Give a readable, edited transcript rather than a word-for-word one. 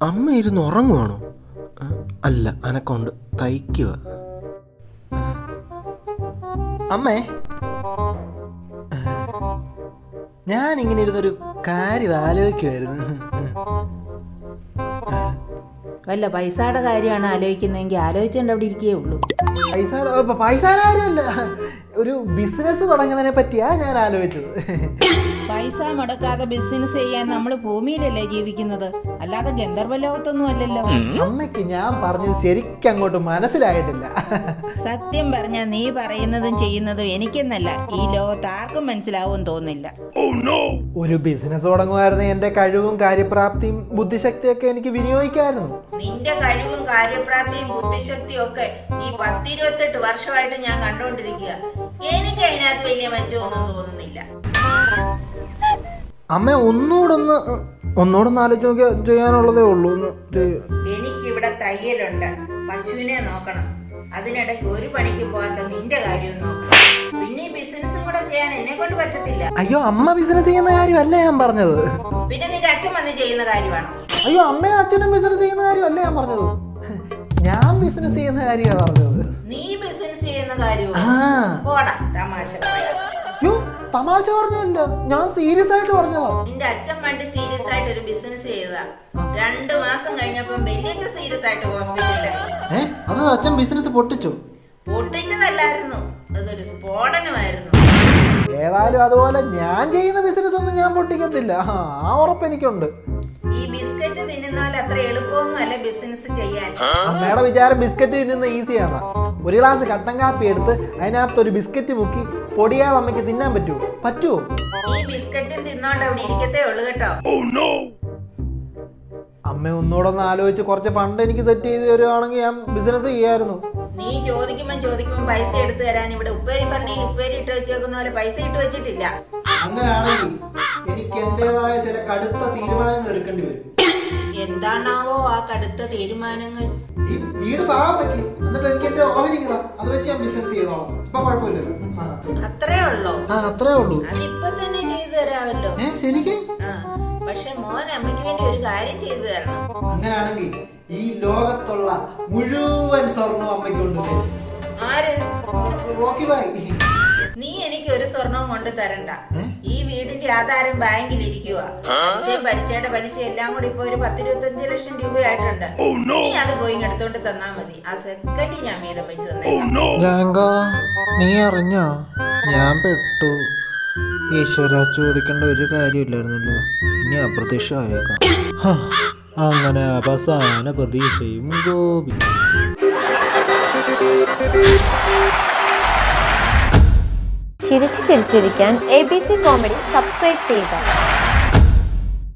അമ്മ ഇരുന്ന് ഉറങ്ങുവാണോ? അല്ല, അനക്കൊണ്ട് തയ്ക്കുക. അമ്മേ, ഞാനിങ്ങനെ ഇരുന്നൊരു കാര്യം ആലോചിക്കുമായിരുന്നു. വല്ല പൈസയുടെ കാര്യമാണ് ആലോചിക്കുന്നതെങ്കിൽ ആലോചിച്ചോണ്ട് അവിടെ ഇരിക്കേ ഉള്ളൂ. പൈസയുടെ കാര്യമല്ല, ഒരു ബിസിനസ് തുടങ്ങുന്നതിനെ പറ്റിയാ ഞാൻ ആലോചിച്ചത്. പൈസ മുടക്കാതെ ബിസിനസ് ചെയ്യാൻ നമ്മൾ ഭൂമിയിലല്ലേ ജീവിക്കുന്നത്, അല്ലാതെ ഗന്ധർവ ലോകത്തൊന്നും അല്ലല്ലോ. അമ്മയ്ക്ക് ഞാൻ പറഞ്ഞത് ശരിക്കും അങ്ങോട്ട് മനസ്സിലായിട്ടില്ല. സത്യം പറഞ്ഞാൽ നീ പറയുന്നതും ചെയ്യുന്നതും എനിക്കെന്നല്ല, ഈ ലോകത്ത് ആർക്കും മനസ്സിലാവും തോന്നില്ല. ഒരു ബിസിനസ് തുടങ്ങുമായിരുന്നു, എന്റെ കഴിവും കാര്യപ്രാപ്തിയും ബുദ്ധിശക്തിയും ഒക്കെ എനിക്ക് വിനിയോഗിക്കായിരുന്നു. നിന്റെ കഴിവും കാര്യപ്രാപ്തിയും ബുദ്ധിശക്തിയും ഒക്കെ ഈ 10-28 വർഷമായിട്ട് ഞാൻ കണ്ടോണ്ടിരിക്കുക. എനിക്ക് അതിനകത്ത് വലിയ മെച്ചമൊന്നും തോന്നുന്നില്ല. അമ്മ ഒന്നുകൂടൊന്ന് ആലോചിച്ച് നോക്കിയാൽ ചെയ്യാനുള്ളതേ ഉള്ളൂ. എനിക്കിവിടെ തയ്യലുണ്ട്, പശുവിനെ നോക്കണം, അതിനിടയ്ക്ക് ഒരു പണിക്ക് പോകാത്ത നിന്റെ കാര്യം നോക്കണം. പിന്നെ ഈ ബിസിനസ്സും കൂടെ ചെയ്യാൻ എന്നെ കൊണ്ട് പറ്റത്തില്ല. അയ്യോ, അമ്മ ബിസിനസ് ചെയ്യുന്ന കാര്യമല്ല ഞാൻ പറഞ്ഞത്. പിന്നെ നിന്റെ അച്ഛൻ വന്ന് ചെയ്യുന്ന കാര്യമാണോ? അയ്യോ, അമ്മയും അച്ഛനും ബിസിനസ് ചെയ്യുന്ന കാര്യമല്ല ഞാൻ പറഞ്ഞത്. ഞാൻ ബിസിനസ് ചെയ്യുന്ന കാര്യമാണ് പറഞ്ഞത്. നീ ബിസിനസ് ചെയ്യുന്ന കാര്യമോ? പോടാ, തമാശ. അയ്യോ, തമാശ പറഞ്ഞല്ല, ഞാൻ സീരിയസ് ആയിട്ട് പറഞ്ഞതാ. നിന്റെ അച്ഛൻ പണ്ട് സീരിയസ് ആയിട്ട് ഒരു ബിസിനസ് ചെയ്തതാ. 2 മാസം കഴിഞ്ഞപ്പം വലിയ സീരിയസ് ആയിട്ട് ഹോസ്പിറ്റലിലായി. അത് അച്ഛൻ ബിസിനസ് പൊട്ടിച്ചു? പൊട്ടിച്ചതല്ലായിരുന്നു, അതൊരു സ്ഫോടനമായിരുന്നു. ഏതായാലും അതുപോലെ ഞാൻ ചെയ്യുന്ന ബിസിനസ് ഒന്നും ഞാൻ പൊട്ടിക്കത്തില്ല, ആ ഉറപ്പ് എനിക്കുണ്ട്. ഈ ബിസ്ക്കറ്റ് തിന്നുന്നാൽ അത്ര എളുപ്പമൊന്നും അല്ല ബിസിനസ് ചെയ്യാൻ. അമ്മയുടെ വിചാരം ബിസ്ക്കറ്റ് തിന്നുന്ന ഈസിയാണ്. ഒരു ഗ്ലാസ് കട്ടൻ കാപ്പി എടുത്ത് അതിനകത്ത് ഒരു ബിസ്ക്കറ്റ് മുക്കി പൊടിയാതെ അമ്മയ്ക്ക് തിന്നാൻ പറ്റുമോ? ഈ ബിസ്ക്കറ്റും തിന്നോണ്ട് അവിടെ ഇരിക്കത്തേ ഉള്ളു കേട്ടോ. അമ്മ ഒന്നുകൂടെ ആലോചിച്ച് കുറച്ച് ഫണ്ട് എനിക്ക് സെറ്റ് ചെയ്ത് തരുവാണെങ്കിൽ ഞാൻ ബിസിനസ് ചെയ്യായിരുന്നു. നീ ചോദിക്കുമ്പോ പൈസ എടുത്തു തരാൻ ഇവിടെ ഉപ്പേരി പറഞ്ഞിൽ ഉപ്പേരി ഇട്ട് വെച്ചേക്കുന്ന പോലെ പൈസ ഇട്ട് വെച്ചിട്ടില്ല. അങ്ങനെയാണെങ്കിൽ എനിക്ക് എന്റേതായ ചില കടുത്ത തീരുമാനങ്ങൾ എടുക്കേണ്ടി വരും. എന്താണാവോ ആ കടുത്ത തീരുമാനങ്ങൾ? ഈ വീട് പാകാൻ പറ്റി, എന്നിട്ട് എനിക്ക് എന്റെ ഓഹരി അത് വെച്ച് ഞാൻ ബിസിനസ് ചെയ്തോളാം. ഇപ്പൊ കുഴപ്പമില്ലല്ലോ. അത്രേ ഉള്ളൂ? അത്രേ ഉള്ളൂ. അതിപ്പൊ തന്നെ ചെയ്തു തരാമല്ലോ. ശരിക്കും? പക്ഷെ മോൻ അമ്മയ്ക്ക് വേണ്ടി ഒരു കാര്യം ചെയ്തു തരണം. അങ്ങനെയാണെങ്കിൽ ഈ ലോകത്തുള്ള മുഴുവൻ സ്വർണ്ണവും അമ്മയ്ക്ക് കൊണ്ടുതരും. ആര്? റോക്കി ഭായ്. നീ എനിക്ക് ഒരു സ്വർണവും കൊണ്ട് തരണ്ട. ഈ വീടിന്റെ ആധാരം ബാങ്കിൽ ഇരിക്കുക. പലിശയുടെ പലിശ എല്ലാം കൂടി ഇപ്പൊ ഒരു 10-25 ലക്ഷം രൂപയായിട്ടുണ്ട്. നീ അത് പോയി എടുത്തോണ്ട് തന്നാ മതി. ആ സെക്കൻഡ് ഞാൻ വീതം വെച്ച് തന്നേക്കാം. നീ അറിഞ്ഞോ? ഞാൻ പെട്ടു. ഈശ്വര, ചോദിക്കേണ്ട ഒരു കാര്യമില്ലായിരുന്നല്ലോ, ഇനി അപ്രത്യക്ഷമായേക്കാം. അങ്ങനെ അവസാന പ്രതീക്ഷയും ഗോപി. ചിരിച്ചിരിക്കാൻ ABC കോമഡി സബ്സ്ക്രൈബ് ചെയ്യുക.